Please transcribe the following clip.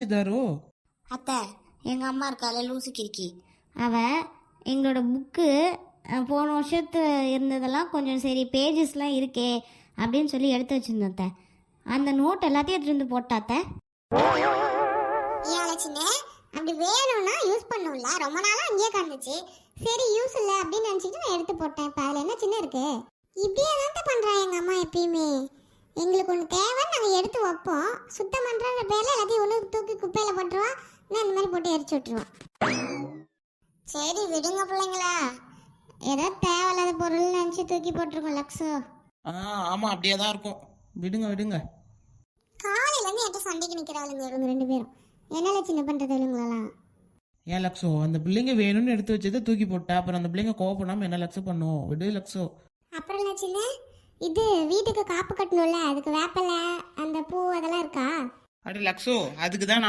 தாரோ அத்தை, எங்கள் அம்மா இருக்கால லூசு கிறுக்கி, அவ எங்களோட புக்கு போன வருஷத்து இருந்ததெல்லாம் கொஞ்சம் சரி பேஜஸ்லாம் இருக்கே அப்படின்னு சொல்லி எடுத்து வச்சுருந்தோத்த. அந்த நோட் எல்லாத்தையும் எடுத்து வந்து போட்டாத்த. ஏன் லட்சுமி அப்படி வேணும்னா யூஸ் பண்ணும்ல, ரொம்ப நாளாக அங்கேயே கிடந்துச்சு. சரி யூஸ் இல்லை அப்படின்னு நினச்சிட்டு நான் எடுத்து போட்டேன். இப்போ அதில் என்ன சின்ன இருக்கு? இப்படியே தான் பண்ணுறான் எங்கள் அம்மா எப்பயுமே. எங்களுக்கு ஒன்று தேவைன்னு நாங்கள் எடுத்து வைப்போம், சுத்தம் பண்ணுற பேரில் எல்லாத்தையும் ஒன்று தூக்கி குப்பையில் போட்டுருவான், நான் இந்த மாதிரி போட்டு எரிச்சு விட்டுருவான். சரி விடுங்க பிள்ளைங்களா, ஏதோ தேவையில்லாத பொருள் நினச்சி தூக்கி போட்டிருக்கோம் லக்ஸோ. ஆமாம் அப்படியே தான் இருக்கும். விடுங்க விடுங்க. காலையிலேருந்து என்கிட்ட சண்டைக்கு நிற்கிறாளுங்க இவங்க ரெண்டு பேரும். என்னால சின்ன பண்ணுறது இவங்களெல்லாம். ஏன் லக்ஸோ, அந்த பிள்ளைங்க வேணும்னு எடுத்து வச்சதை தூக்கி போட்டா அப்புறம் அந்த பிள்ளைங்க கோவப்படாமல் என்ன லக்ஸோ பண்ணும்? விடு லக்ஸோ. அப்புறம் என்ன சின்ன, இது வீட்டுக்கு காப்பு கட்டணும்ல, அதுக்கு வேப்பலை அந்த பூ அதெல்லாம் இருக்கா? அடி லக்ஸோ, அதுக்கு தான் நான்